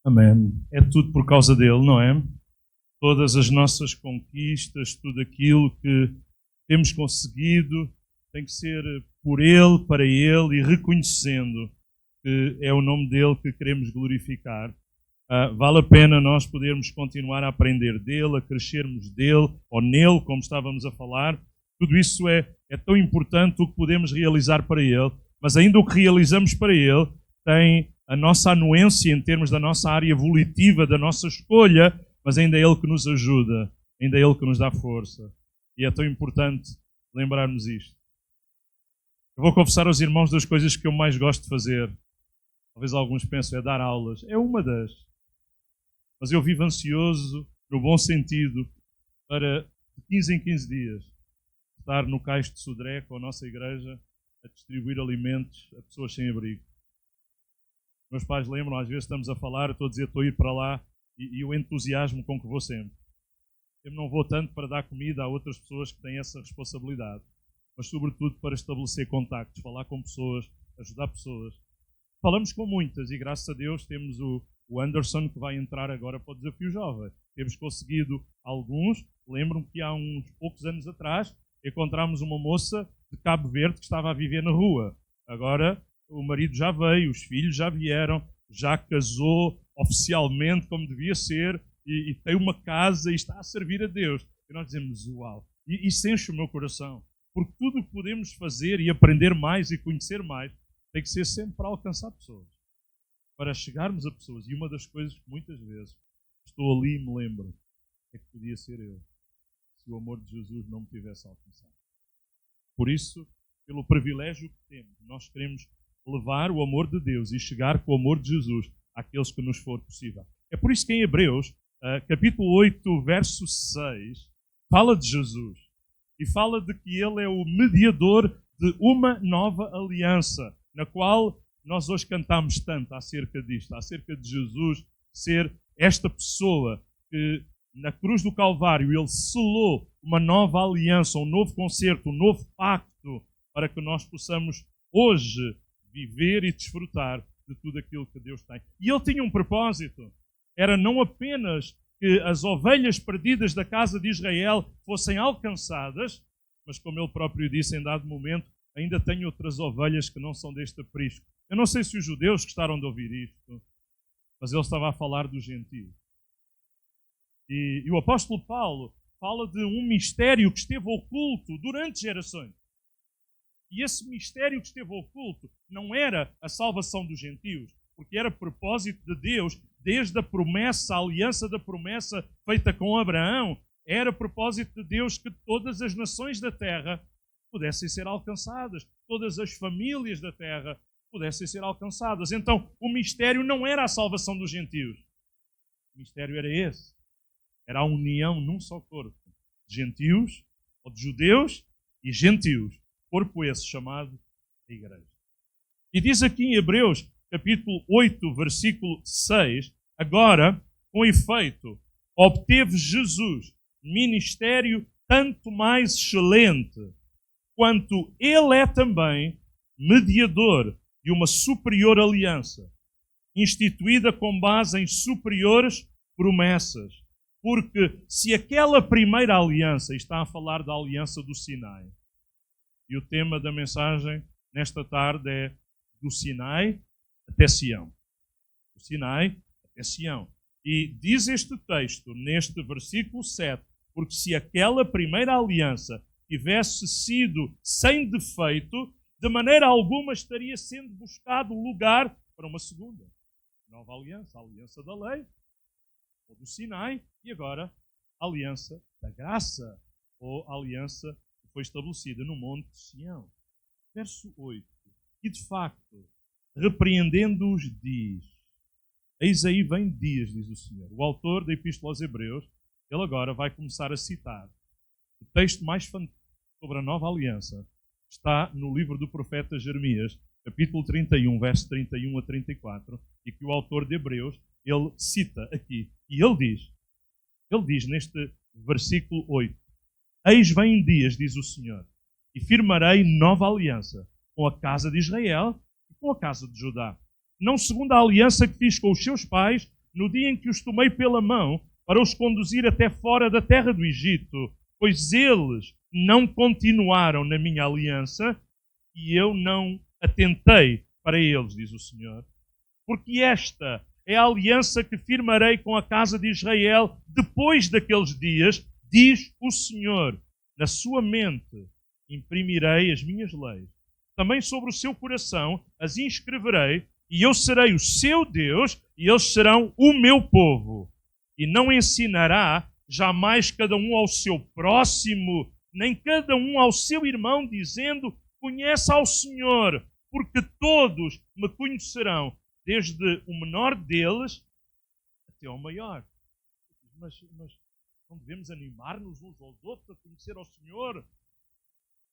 Amém. É tudo por causa dele, não é? Todas as nossas conquistas, tudo aquilo que temos conseguido, tem que ser por ele, para ele e reconhecendo que é o nome dele que queremos glorificar. Vale a pena nós podermos continuar a aprender dele, a crescermos dele ou nele, como estávamos a falar. Tudo isso é tão importante o que podemos realizar para ele, mas ainda o que realizamos para ele tem a nossa anuência em termos da nossa área volitiva, da nossa escolha, mas ainda é ele que nos ajuda, ainda é ele que nos dá força. E é tão importante lembrarmos isto. Eu vou confessar aos irmãos das coisas que eu mais gosto de fazer. Talvez alguns pensem, é dar aulas. É uma das. Mas eu vivo ansioso, no bom sentido, para de 15 em 15 dias estar no Cais de Sodré com a nossa igreja a distribuir alimentos a pessoas sem abrigo. Meus pais lembram, às vezes estamos a falar, eu estou a dizer, estou a ir para lá e o entusiasmo com que vou sempre. Eu não vou tanto para dar comida a outras pessoas que têm essa responsabilidade, mas sobretudo para estabelecer contactos, falar com pessoas, ajudar pessoas. Falamos com muitas e graças a Deus temos o Anderson que vai entrar agora para o Desafio Jovem. Temos conseguido alguns. Lembro-me que há uns poucos anos atrás encontramos uma moça de Cabo Verde que estava a viver na rua. Agora o marido já veio, os filhos já vieram, já casou oficialmente como devia ser e tem uma casa e está a servir a Deus. E nós dizemos, uau, e isso enche o meu coração. Porque tudo o que podemos fazer e aprender mais e conhecer mais tem que ser sempre para alcançar pessoas. Para chegarmos a pessoas. E uma das coisas que muitas vezes estou ali e me lembro é que podia ser eu, se o amor de Jesus não me tivesse alcançado. Por isso, pelo privilégio que temos, nós queremos levar o amor de Deus e chegar com o amor de Jesus àqueles que nos for possível. É por isso que em Hebreus, capítulo 8, verso 6, fala de Jesus e fala de que ele é o mediador de uma nova aliança, na qual nós hoje cantamos tanto acerca disto, acerca de Jesus ser esta pessoa que na cruz do Calvário ele selou uma nova aliança, um novo concerto, um novo pacto para que nós possamos hoje viver e desfrutar de tudo aquilo que Deus tem. E ele tinha um propósito, era não apenas que as ovelhas perdidas da casa de Israel fossem alcançadas, mas como ele próprio disse em dado momento, ainda tenho outras ovelhas que não são deste aprisco. Eu não sei se os judeus gostaram de ouvir isto, mas ele estava a falar dos gentios. E o apóstolo Paulo fala de um mistério que esteve oculto durante gerações. E esse mistério que esteve oculto não era a salvação dos gentios, porque era propósito de Deus, desde a promessa, a aliança da promessa feita com Abraão, era propósito de Deus que todas as nações da terra pudessem ser alcançadas, todas as famílias da terra pudessem ser alcançadas. Então, o mistério não era a salvação dos gentios. O mistério era esse. Era a união num só corpo de gentios, ou de judeus e gentios. Corpo esse chamado a Igreja. E diz aqui em Hebreus, capítulo 8, versículo 6, agora, com efeito, obteve Jesus ministério tanto mais excelente, quanto ele é também mediador de uma superior aliança, instituída com base em superiores promessas. Porque se aquela primeira aliança, está a falar da aliança do Sinai, e o tema da mensagem nesta tarde é do Sinai até Sião. Do Sinai até Sião. E diz este texto, neste versículo 7, porque se aquela primeira aliança tivesse sido sem defeito, de maneira alguma estaria sendo buscado lugar para uma segunda. Nova aliança, a aliança da lei, ou do Sinai, e agora a aliança da graça, ou a aliança que foi estabelecida no Monte de Sião. Verso 8. E de facto, repreendendo-os, diz: eis aí vem dias, diz o Senhor. O autor da Epístola aos Hebreus, ele agora vai começar a citar o texto mais fantástico sobre a nova aliança. Está no livro do profeta Jeremias, capítulo 31, verso 31 a 34, e que o autor de Hebreus, ele cita aqui. E ele diz neste versículo 8, eis vem dias, diz o Senhor, e firmarei nova aliança com a casa de Israel e com a casa de Judá. Não segundo a aliança que fiz com os seus pais no dia em que os tomei pela mão para os conduzir até fora da terra do Egito, pois eles não continuaram na minha aliança e eu não atentei para eles, diz o Senhor. Porque esta é a aliança que firmarei com a casa de Israel depois daqueles dias, diz o Senhor. Na sua mente imprimirei as minhas leis. Também sobre o seu coração as inscreverei, e eu serei o seu Deus, e eles serão o meu povo. E não ensinará jamais cada um ao seu próximo, nem cada um ao seu irmão, dizendo: conhece ao Senhor, porque todos me conhecerão, desde o menor deles até ao maior. Mas não devemos animar-nos uns aos outros a conhecer ao Senhor?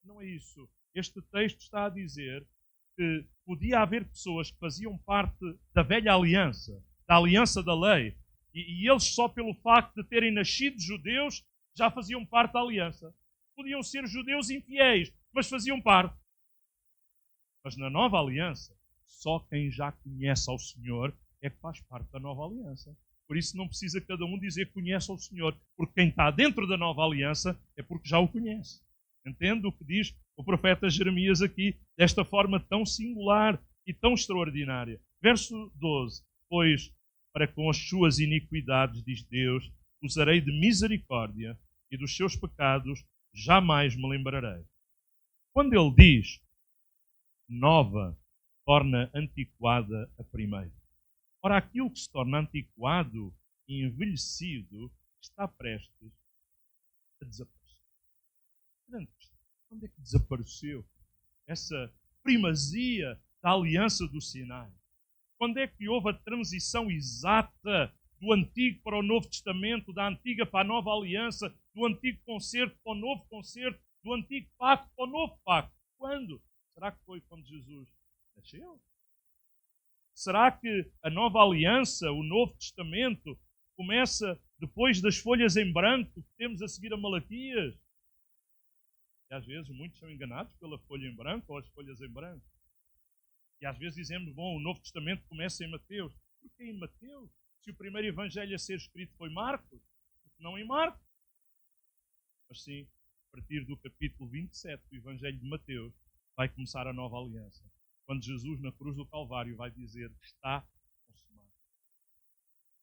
Não é isso. Este texto está a dizer que podia haver pessoas que faziam parte da velha aliança, da aliança da lei, e eles só pelo facto de terem nascido judeus já faziam parte da aliança. Podiam ser judeus infiéis, mas faziam parte. Mas na nova aliança, só quem já conhece ao Senhor é que faz parte da nova aliança. Por isso não precisa cada um dizer que conhece ao Senhor, porque quem está dentro da nova aliança é porque já o conhece. Entende o que diz o profeta Jeremias aqui, desta forma tão singular e tão extraordinária. Verso 12. Pois, para com as suas iniquidades, diz Deus, usarei de misericórdia, e dos seus pecados jamais me lembrarei. Quando ele diz nova, torna antiquada a primeira. Ora, aquilo que se torna antiquado e envelhecido está prestes a desaparecer. Onde é que desapareceu essa primazia da aliança do Sinai? Quando é que houve a transição exata do Antigo para o Novo Testamento, da Antiga para a Nova Aliança, do Antigo Concerto para o Novo Concerto, do Antigo Pacto para o Novo Pacto? Quando? Será que foi quando Jesus nasceu? Será que a Nova Aliança, o Novo Testamento, começa depois das folhas em branco que temos a seguir a Malaquias? E às vezes muitos são enganados pela folha em branco ou as folhas em branco. E às vezes dizemos, bom, o Novo Testamento começa em Mateus. Por que em Mateus? Se o primeiro evangelho a ser escrito foi Marcos, porque não em Marcos? Mas sim, a partir do capítulo 27 do evangelho de Mateus, vai começar a nova aliança. Quando Jesus, na cruz do Calvário, vai dizer, está consumado.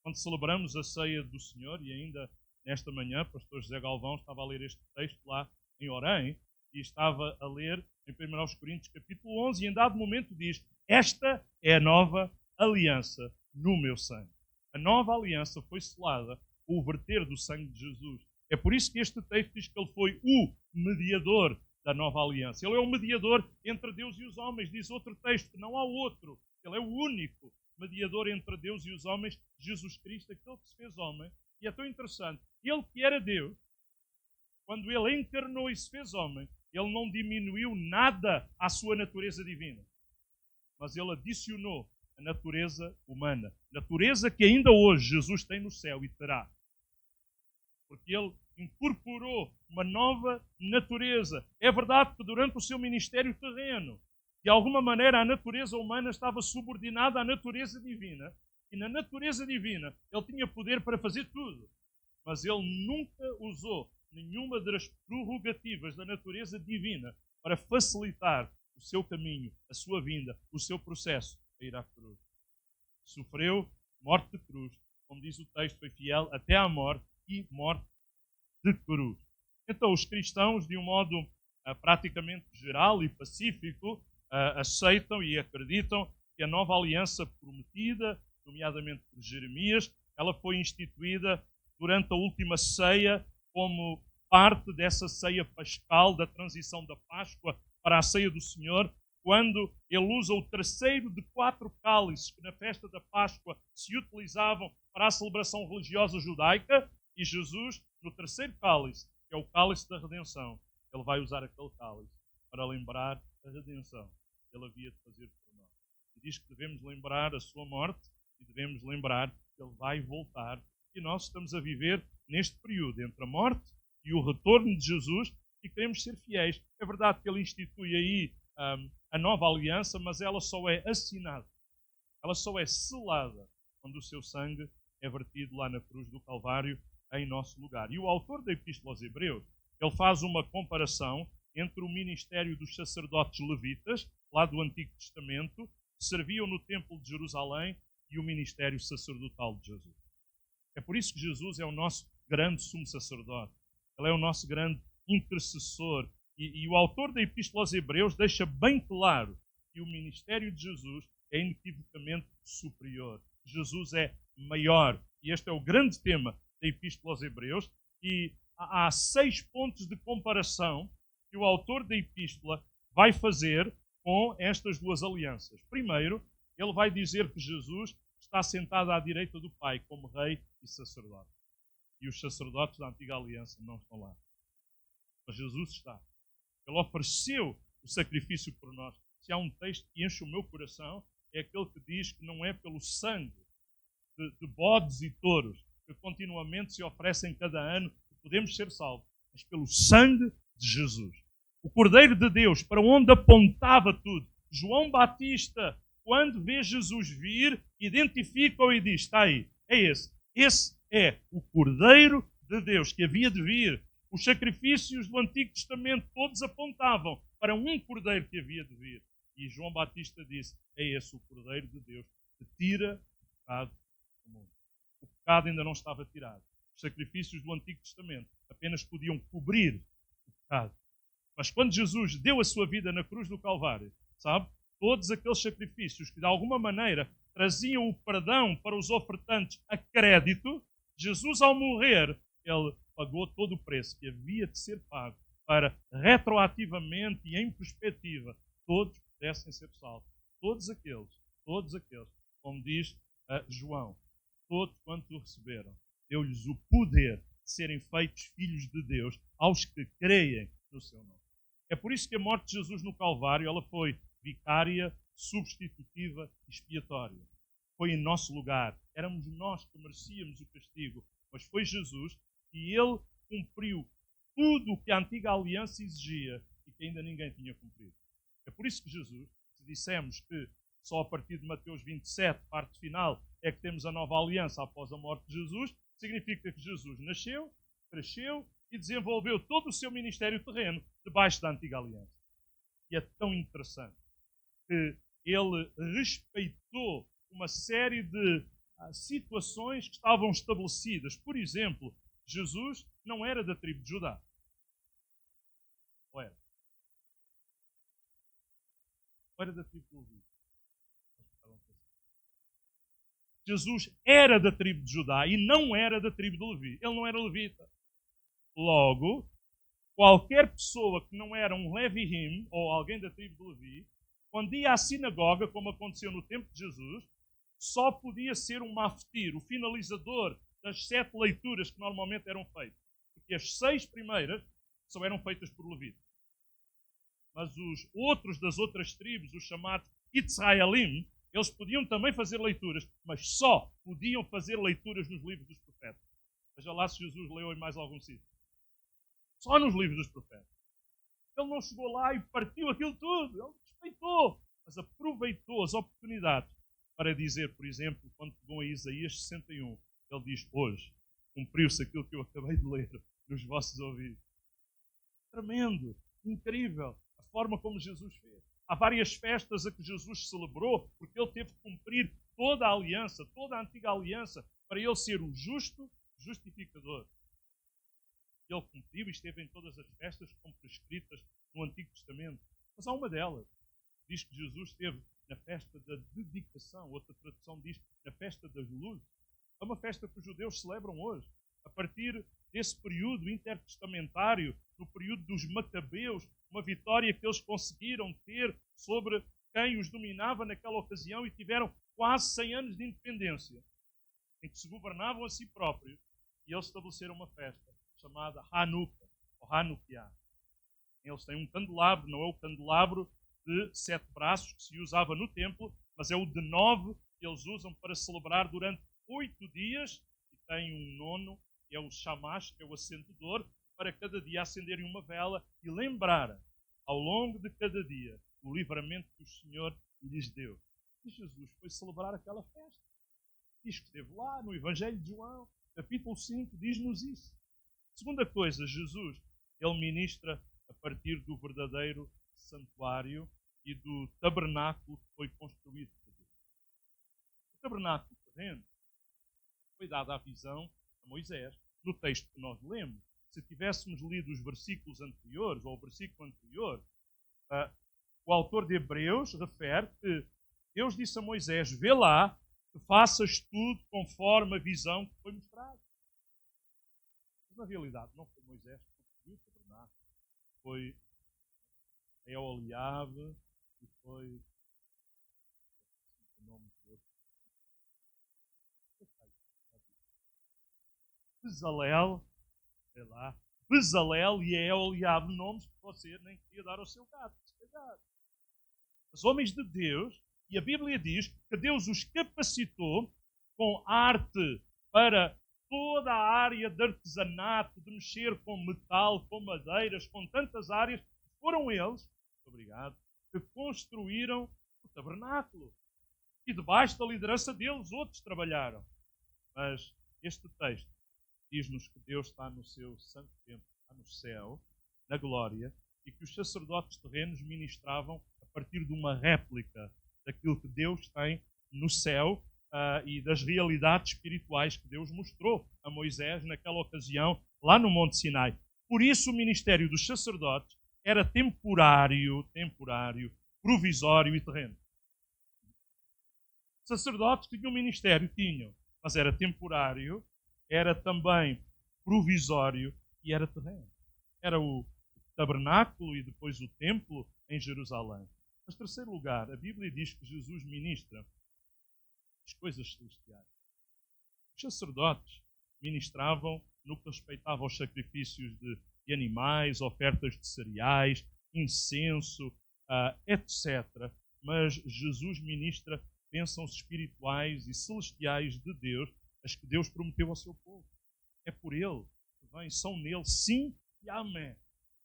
Quando celebramos a ceia do Senhor, e ainda nesta manhã, o pastor José Galvão estava a ler este texto lá em Orém, e estava a ler em 1 Coríntios capítulo 11, e em dado momento diz, esta é a nova aliança no meu sangue. A nova aliança foi selada com o verter do sangue de Jesus. É por isso que este texto diz que ele foi o mediador da nova aliança. Ele é o mediador entre Deus e os homens. Diz outro texto que não há outro. Ele é o único mediador entre Deus e os homens, Jesus Cristo, aquele que se fez homem. E é tão interessante. Ele que era Deus, quando ele encarnou e se fez homem, ele não diminuiu nada à sua natureza divina. Mas ele adicionou a natureza humana. Natureza que ainda hoje Jesus tem no céu e terá. Porque ele incorporou uma nova natureza. É verdade que durante o seu ministério terreno, de alguma maneira a natureza humana estava subordinada à natureza divina. E na natureza divina ele tinha poder para fazer tudo. Mas ele nunca usou nenhuma das prerrogativas da natureza divina para facilitar o seu caminho, a sua vinda, o seu processo a ir à cruz. Sofreu morte de cruz. Como diz o texto, foi fiel até à morte e morte de cruz. Então, os cristãos, de um modo praticamente geral e pacífico, aceitam e acreditam que a nova aliança prometida, nomeadamente por Jeremias, ela foi instituída durante a última ceia como parte dessa ceia pascal, da transição da Páscoa para a ceia do Senhor, quando ele usa o terceiro de 4 cálices que na festa da Páscoa se utilizavam para a celebração religiosa judaica, e Jesus, no terceiro cálice, que é o cálice da redenção, ele vai usar aquele cálice para lembrar a redenção que ele havia de fazer por nós. E diz que devemos lembrar a sua morte e devemos lembrar que ele vai voltar. E nós estamos a viver neste período entre a morte e o retorno de Jesus e queremos ser fiéis. É verdade que ele institui aí a nova aliança, mas ela só é assinada, ela só é selada quando o seu sangue é vertido lá na cruz do Calvário em nosso lugar. E o autor da Epístola aos Hebreus, ele faz uma comparação entre o ministério dos sacerdotes levitas, lá do Antigo Testamento, que serviam no Templo de Jerusalém, e o ministério sacerdotal de Jesus. É por isso que Jesus é o nosso grande sumo sacerdote. Ele é o nosso grande intercessor. E o autor da Epístola aos Hebreus deixa bem claro que o ministério de Jesus é inequivocamente superior. Jesus é maior. E este é o grande tema da Epístola aos Hebreus. E há 6 pontos de comparação que o autor da Epístola vai fazer com estas duas alianças. Primeiro, ele vai dizer que Jesus está sentado à direita do Pai como rei e sacerdote. E os sacerdotes da antiga aliança não estão lá. Mas Jesus está. Ele ofereceu o sacrifício por nós. Se há um texto que enche o meu coração, é aquele que diz que não é pelo sangue de bodes e touros que continuamente se oferecem cada ano que podemos ser salvos, mas pelo sangue de Jesus. O Cordeiro de Deus, para onde apontava tudo. João Batista, quando vê Jesus vir, identifica-o e diz, está aí, é esse. Esse é o Cordeiro de Deus que havia de vir. Os sacrifícios do Antigo Testamento todos apontavam para um Cordeiro que havia de vir. E João Batista disse, é esse o Cordeiro de Deus que tira o pecado do mundo. O pecado ainda não estava tirado. Os sacrifícios do Antigo Testamento apenas podiam cobrir o pecado. Mas quando Jesus deu a sua vida na cruz do Calvário, sabe? Todos aqueles sacrifícios que de alguma maneira traziam o perdão para os ofertantes a crédito, Jesus ao morrer, ele pagou todo o preço que havia de ser pago para retroativamente e em perspectiva todos pudessem ser salvos. Todos aqueles, como diz João, todos quanto o receberam, deu-lhes o poder de serem feitos filhos de Deus aos que creem no seu nome. É por isso que a morte de Jesus no Calvário ela foi vicária, substitutiva e expiatória. Foi em nosso lugar. Éramos nós que merecíamos o castigo, mas foi Jesus e ele cumpriu tudo o que a antiga aliança exigia e que ainda ninguém tinha cumprido. É por isso que Jesus, se dissemos que só a partir de Mateus 27, parte final, é que temos a nova aliança após a morte de Jesus, significa que Jesus nasceu, cresceu e desenvolveu todo o seu ministério terreno debaixo da antiga aliança. E é tão interessante que ele respeitou uma série de situações que estavam estabelecidas. Por exemplo, Jesus não era da tribo de Judá. Ou era? Ou era da tribo de Levi? Jesus era da tribo de Judá e não era da tribo de Levi. Ele não era levita. Logo, qualquer pessoa que não era um Levihim, ou alguém da tribo de Levi, quando ia à sinagoga, como aconteceu no tempo de Jesus, só podia ser um maftir, o finalizador das 7 leituras que normalmente eram feitas. Porque as 6 primeiras só eram feitas por levitas. Mas os outros das outras tribos, os chamados Israelim, eles podiam também fazer leituras, mas só podiam fazer leituras nos livros dos profetas. Veja lá se Jesus leu em mais algum sítio. Só nos livros dos profetas. Ele não chegou lá e partiu aquilo tudo. Ele respeitou, mas aproveitou as oportunidades para dizer, por exemplo, quando pegou em Isaías 61, ele diz, hoje cumpriu-se aquilo que eu acabei de ler nos vossos ouvidos. Tremendo, incrível, a forma como Jesus fez. Há várias festas a que Jesus celebrou, porque ele teve que cumprir toda a aliança, toda a antiga aliança, para ele ser o justo justificador. Ele cumpriu e esteve em todas as festas como prescritas no Antigo Testamento. Mas há uma delas. Diz que Jesus esteve na festa da dedicação. Outra tradução diz na festa das luzes. É uma festa que os judeus celebram hoje. A partir desse período intertestamentário, no período dos Macabeus, uma vitória que eles conseguiram ter sobre quem os dominava naquela ocasião e tiveram quase 100 anos de independência, em que se governavam a si próprios, e eles estabeleceram uma festa chamada Hanukkah, ou Hanukkah. Eles têm um candelabro, não é o candelabro de 7 braços que se usava no templo, mas é o de 9 que eles usam para celebrar durante 8 dias, e tem um nono, que é o Shamash, que é o acendedor, para cada dia acenderem uma vela e lembrarem, ao longo de cada dia, o livramento que o Senhor lhes deu. E Jesus foi celebrar aquela festa. diz que esteve lá no Evangelho de João, capítulo 5, diz-nos isso. Segunda coisa, Jesus, ele ministra a partir do verdadeiro santuário e do tabernáculo que foi construído por Deus. O tabernáculo terreno foi dado à visão a Moisés no texto que nós lemos. Se tivéssemos lido os versículos anteriores, ou o versículo anterior, o autor de Hebreus refere que Deus disse a Moisés: vê lá que faças tudo conforme a visão que foi mostrada. Mas na realidade não foi Moisés que construiu o tabernáculo, foi Eliabe e foi o nome de outro. Bezalel, sei lá, Bezalel e Eliabe, nomes que você nem queria dar ao seu gato, se calhar. Os homens de Deus, e a Bíblia diz que Deus os capacitou com arte para toda a área de artesanato, de mexer com metal, com madeiras, com tantas áreas. Foram eles, obrigado, que construíram o tabernáculo. E debaixo da liderança deles, outros trabalharam. Mas este texto diz-nos que Deus está no seu santo templo, está no céu, na glória, e que os sacerdotes terrenos ministravam a partir de uma réplica daquilo que Deus tem no céu e das realidades espirituais que Deus mostrou a Moisés naquela ocasião, lá no Monte Sinai. Por isso o ministério dos sacerdotes era temporário, provisório e terreno. Os sacerdotes tinham um ministério, mas era temporário, era também provisório e era terreno. Era o tabernáculo e depois o templo em Jerusalém. Mas, em terceiro lugar, a Bíblia diz que Jesus ministra as coisas celestiais. Os sacerdotes ministravam no que respeitava aos sacrifícios de animais, ofertas de cereais, incenso, etc. Mas Jesus ministra bênçãos espirituais e celestiais de Deus, as que Deus prometeu ao seu povo. É por Ele que vem, são nele, sim e amém.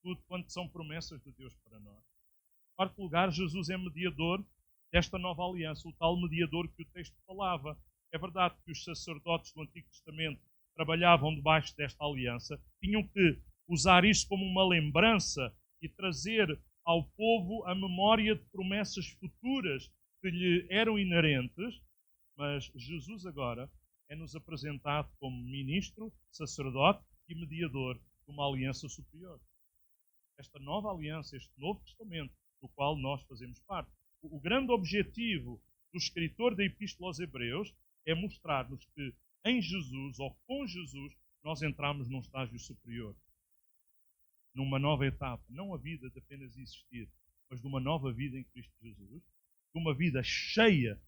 Tudo quanto são promessas de Deus para nós. Em quarto lugar, Jesus é mediador desta nova aliança, o tal mediador que o texto falava. É verdade que os sacerdotes do Antigo Testamento trabalhavam debaixo desta aliança, tinham que usar isso como uma lembrança e trazer ao povo a memória de promessas futuras que lhe eram inerentes, mas Jesus agora é-nos apresentado como ministro, sacerdote e mediador de uma aliança superior. Esta nova aliança, este novo testamento, do qual nós fazemos parte. O grande objetivo do escritor da Epístola aos Hebreus é mostrar-nos que em Jesus, ou com Jesus, nós entramos num estágio superior. Numa nova etapa. Não a vida de apenas existir, mas de uma nova vida em Cristo Jesus. De uma vida cheia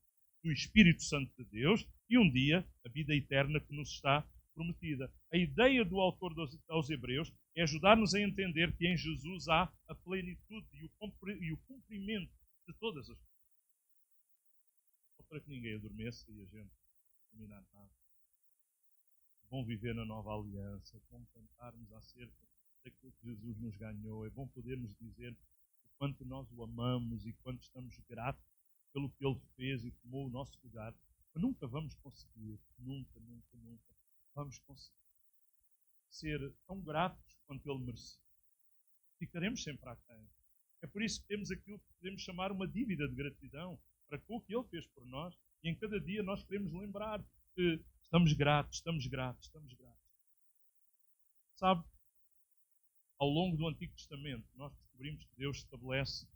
do Espírito Santo de Deus e um dia a vida eterna que nos está prometida. A ideia do autor aos Hebreus é ajudar-nos a entender que em Jesus há a plenitude e o cumprimento de todas as coisas. Só para que ninguém adormeça e a gente terminar nada. É bom viver na nova aliança, é bom cantarmos acerca daquilo que Jesus nos ganhou, é bom podermos dizer o quanto nós o amamos e quanto estamos gratos pelo que Ele fez e tomou o nosso lugar. Mas nunca vamos conseguir, nunca vamos conseguir ser tão gratos quanto Ele merece. Ficaremos sempre aquém. É por isso que temos aquilo que podemos chamar uma dívida de gratidão para com o que Ele fez por nós e em cada dia nós queremos lembrar que estamos gratos. Sabe, ao longo do Antigo Testamento nós descobrimos que Deus estabelece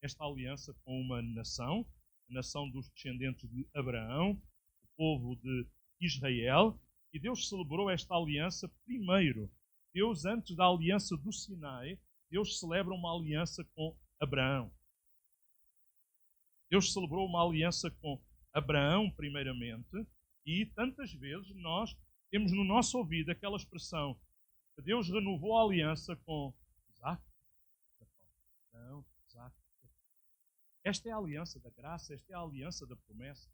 esta aliança com uma nação, a nação dos descendentes de Abraão, o povo de Israel, e Deus celebrou esta aliança primeiro. Deus, antes da aliança do Sinai, Deus celebra uma aliança com Abraão. Deus celebrou uma aliança com Abraão primeiramente, e tantas vezes nós temos no nosso ouvido aquela expressão que Deus renovou a aliança com Isaac, Abraão, Isaac. Esta é a aliança da graça, esta é a aliança da promessa.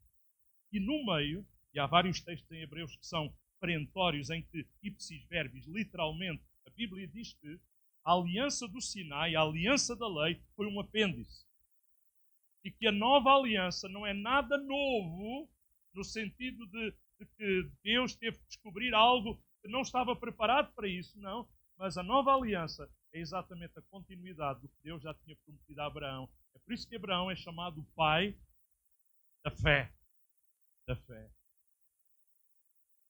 E no meio, e há vários textos em Hebreus que são perentórios, em que ipsis verbis, literalmente, a Bíblia diz que a aliança do Sinai, a aliança da lei, foi um apêndice. E que a nova aliança não é nada novo, no sentido de de que Deus teve que descobrir algo que não estava preparado para isso, não. Mas a nova aliança é exatamente a continuidade do que Deus já tinha prometido a Abraão. É por isso que Abraão é chamado o pai da fé. Da fé.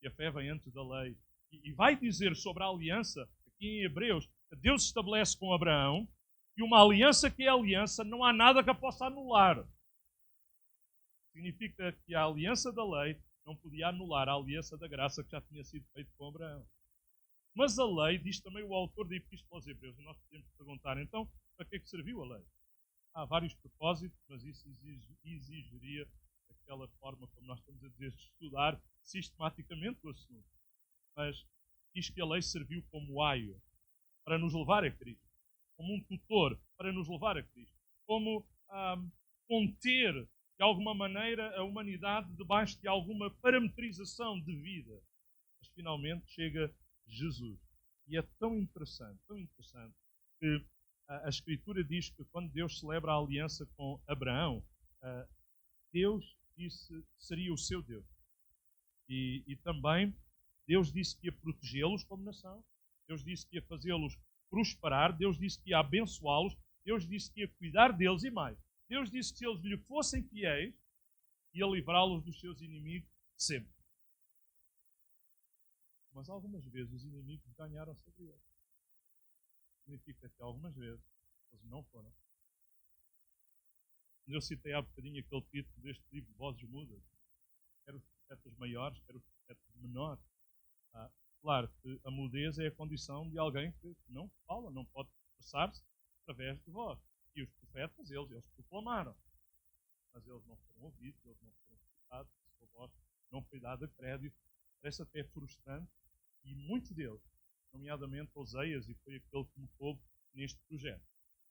E a fé vem antes da lei. E vai dizer sobre a aliança, aqui em Hebreus, que Deus estabelece com Abraão, e uma aliança que é aliança, não há nada que a possa anular. Significa que a aliança da lei não podia anular a aliança da graça que já tinha sido feita com Abraão. Mas a lei, diz também o autor da Epístola aos Hebreus, e nós podemos perguntar, então, para que é que serviu a lei? Há vários propósitos, mas isso exigiria aquela forma, como nós estamos a dizer, de estudar sistematicamente o assunto. Mas diz que a lei serviu como aio para nos levar a Cristo, como um tutor para nos levar a Cristo, como conter, de alguma maneira, a humanidade debaixo de alguma parametrização de vida. Mas finalmente chega Jesus. E é tão interessante que a Escritura diz que quando Deus celebra a aliança com Abraão, Deus disse que seria o seu Deus. E também Deus disse que ia protegê-los como nação. Deus disse que ia fazê-los prosperar. Deus disse que ia abençoá-los. Deus disse que ia cuidar deles e mais. Deus disse que se eles lhe fossem fiéis, ia livrá-los dos seus inimigos sempre. Mas algumas vezes os inimigos ganharam sobre eles. Significa que algumas vezes eles não foram. Eu citei há bocadinho aquele título deste livro, Vozes Mudas. Quer os profetas maiores, quer os profetas menores. Claro que a mudez é a condição de alguém que não fala, não pode expressar-se através de voz. E os profetas, eles proclamaram. Mas eles não foram ouvidos, eles não foram escutados, a sua voz não foi dada crédito. Parece até frustrante. E muitos deles, nomeadamente Oseias, e foi aquele que me coube neste projeto,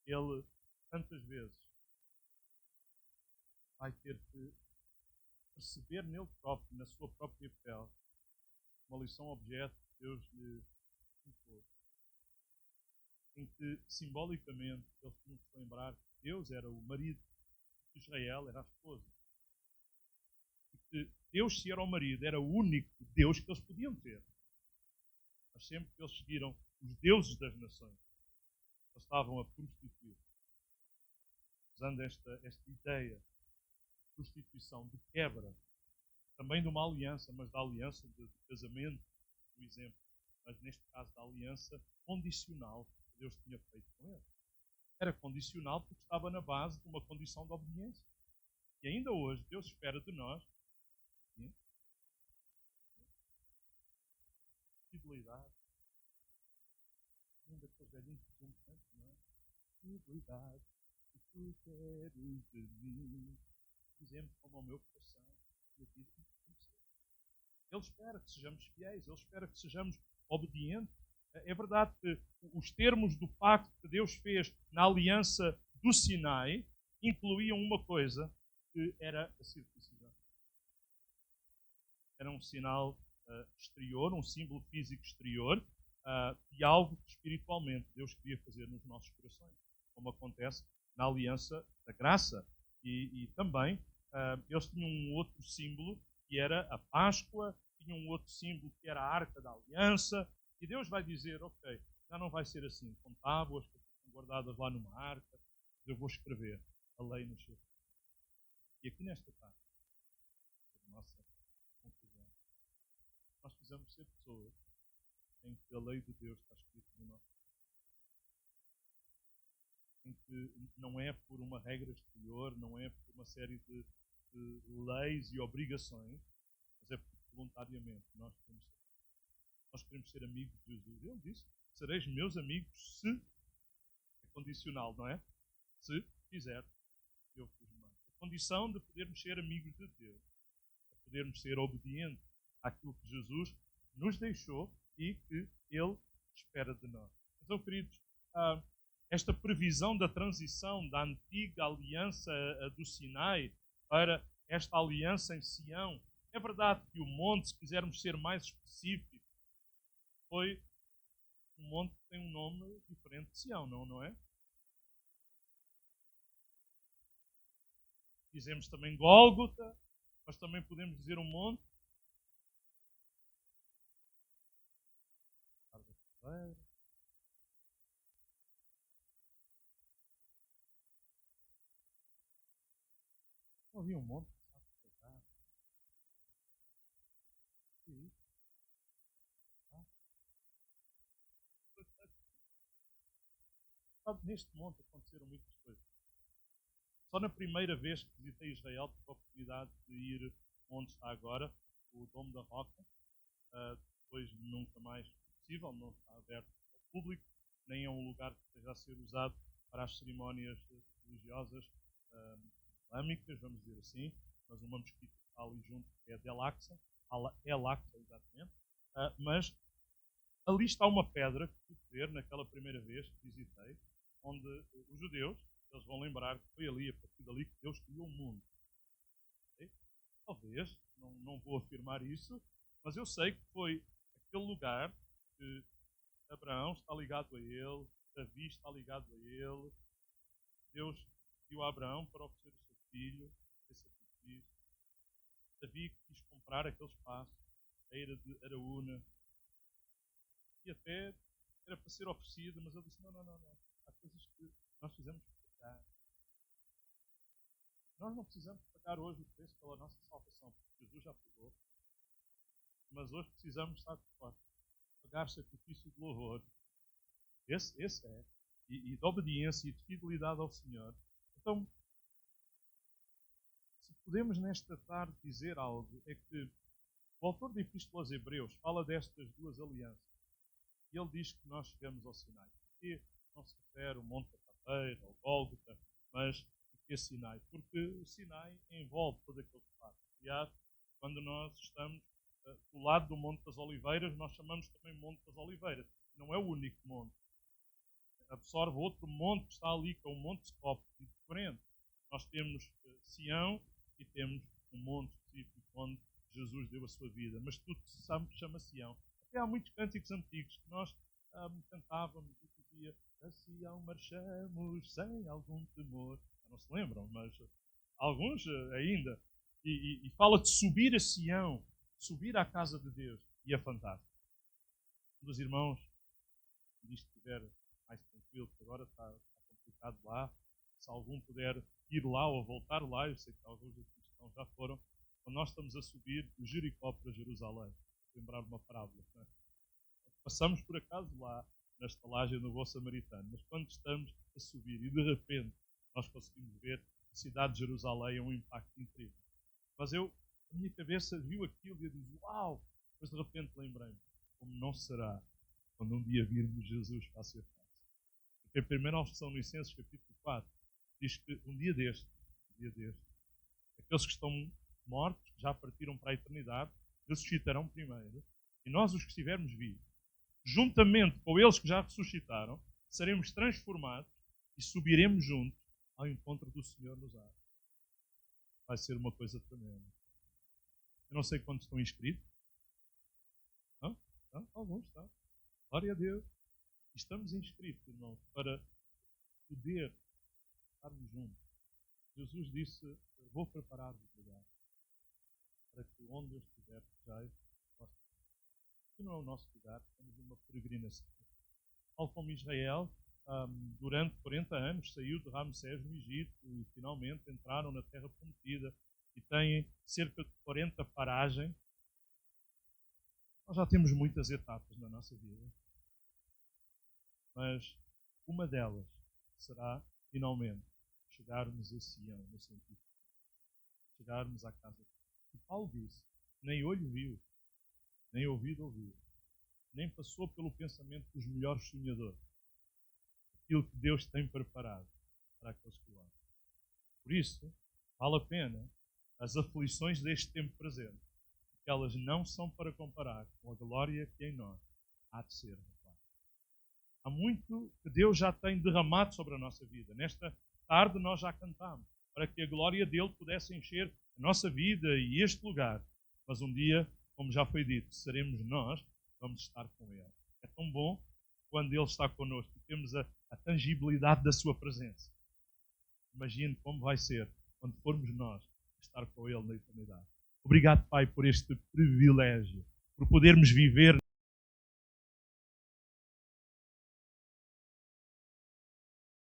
ele tantas vezes vai ter que perceber nele próprio, na sua própria pele, uma lição objeto que Deus lhe impôs. Em que, simbolicamente, eles tinham que se lembrar que Deus era o marido de Israel, era a esposa. E que Deus, se era o marido, era o único Deus que eles podiam ter. Mas sempre que eles seguiram os deuses das nações, eles estavam a prostituir. Usando esta ideia de prostituição, de quebra, também de uma aliança, mas da aliança de casamento, por exemplo, mas neste caso da aliança condicional que Deus tinha feito com ele. Era condicional porque estava na base de uma condição de obediência. E ainda hoje Deus espera de nós fidelidade. Ainda que seja inteligente, não é? Fidelidade, o que tu queres de mim. Dizemos como ao meu coração e a vida que tem que ser. Ele espera que sejamos fiéis, Ele espera que sejamos obedientes. É verdade que os termos do pacto que Deus fez na aliança do Sinai incluíam uma coisa, que era a circuncisão. Era um sinal exterior, um símbolo físico exterior, de algo que espiritualmente Deus queria fazer nos nossos corações, como acontece na aliança da graça. E também eles tinham um outro símbolo, que era a Páscoa, tinham um outro símbolo, que era a Arca da Aliança, e Deus vai dizer, ok, já não vai ser assim, com tábuas que estão guardadas lá numa arca, eu vou escrever a lei nos seus. E aqui nesta tarde, a nossa conclusão, nós precisamos ser pessoas em que a lei de Deus está escrita no nosso coração. Em que não é por uma regra exterior, não é por uma série de leis e obrigações, mas é porque voluntariamente nós queremos ser amigos de Jesus. Ele disse, sereis meus amigos se, é condicional, não é? Se fizer, eu vos mando. A condição de podermos ser amigos de Deus, é podermos ser obedientes àquilo que Jesus nos deixou e que Ele espera de nós. Então, queridos, esta previsão da transição da antiga aliança do Sinai para esta aliança em Sião, é verdade que o monte, se quisermos ser mais específicos, foi um monte que tem um nome diferente de Sião, não é? Dizemos também Gólgota, mas também podemos dizer um monte caveira. Não havia um monte de sacos de pegar. Sabe, neste monte aconteceram muitas coisas. Só na primeira vez que visitei Israel tive a oportunidade de ir onde está agora, o Domo da Roca. Depois nunca mais possível, não está aberto ao público, nem é um lugar que esteja a ser usado para as cerimónias religiosas islâmicas, vamos dizer assim, mas uma mesquita que está ali junto é a Al-Aqsa, Al-Aqsa exatamente, mas ali está uma pedra que pude ver naquela primeira vez que visitei, onde os judeus, eles vão lembrar que foi ali, a partir dali, que Deus criou o mundo. Okay? Talvez, não vou afirmar isso, mas eu sei que foi aquele lugar que Abraão está ligado a ele, Davi está ligado a ele, Deus pediu a Abraão para oferecer o seu filho, esse sacrifício. Davi quis comprar aquele espaço, a era de Araúna, e até era para ser oferecido, mas ele disse, não. Há coisas que nós fizemos por pagar. Nós não precisamos pagar hoje o preço pela nossa salvação, porque Jesus já pagou. Mas hoje precisamos, sabe, pagar sacrifício de louvor. Esse é. E de obediência e de fidelidade ao Senhor. Então, se podemos nesta tarde dizer algo, é que o autor da Epístola aos Hebreus fala destas duas alianças. E ele diz que nós chegamos ao Sinai. Porque não se refere ao Monte da Caveira, ao Gólgota, mas porque Sinai? Porque o Sinai envolve todo aquele espaço. Aliás, quando nós estamos do lado do Monte das Oliveiras, nós chamamos também Monte das Oliveiras. Não é o único monte. Absorve outro monte que está ali, que é o Monte Scop, diferente. Nós temos Sião e temos um monte específico onde Jesus deu a sua vida. Mas tudo se chama Sião. Até há muitos cânticos antigos que nós cantávamos e dizia a Sião marchamos sem algum temor. Não se lembram, mas alguns ainda. E fala de subir a Sião, subir à casa de Deus. E é fantástico. Um dos irmãos diz que estiver mais tranquilo, que agora está complicado lá. Se algum puder ir lá ou voltar lá, eu sei que alguns dos cristãos já foram, quando nós estamos a subir o Jericó para Jerusalém. Lembrar uma parábola. Não é? Passamos por acaso lá na estalagem no Bom Samaritano, mas quando estamos a subir e de repente nós conseguimos ver a cidade de Jerusalém é um impacto incrível. Mas a minha cabeça viu aquilo e eu disse, uau! Mas de repente lembrei-me, como não será quando um dia virmos Jesus face a face. Porque em 1 Tessalonicenses capítulo 4 diz que um dia deste, aqueles que estão mortos, que já partiram para a eternidade, ressuscitarão primeiro, e nós, os que estivermos vivos, juntamente com eles que já ressuscitaram, seremos transformados e subiremos juntos ao encontro do Senhor nos ares. Vai ser uma coisa tremenda. Eu não sei quantos estão inscritos. Não? Alguns estão. Glória a Deus. Estamos inscritos, irmãos, para poder estarmos juntos. Jesus disse, vou preparar-vos lugar, para que onde eu estiver, sejais vós. Aqui não é o nosso lugar, estamos numa peregrinação. Tal como Israel, durante 40 anos, saiu de Ramsés no Egito e finalmente entraram na Terra Prometida e têm cerca de 40 paragens. Nós já temos muitas etapas na nossa vida, mas uma delas será, finalmente, chegarmos a Sião, no sentido de chegarmos à casa de Deus. E Paulo disse, nem olho viu, nem ouvido ouviu, nem passou pelo pensamento dos melhores sonhadores aquilo que Deus tem preparado para aqueles que o amam. Por isso, vale a pena as aflições deste tempo presente, porque elas não são para comparar com a glória que em nós há de ser. Há muito que Deus já tem derramado sobre a nossa vida. Nesta tarde nós já cantámos, para que a glória dele pudesse encher a nossa vida e este lugar. Mas um dia, como já foi dito, seremos nós, vamos estar com ele. É tão bom quando ele está connosco e temos a tangibilidade da sua presença. Imagine como vai ser quando formos nós estar com ele na eternidade. Obrigado, Pai, por este privilégio, por podermos viver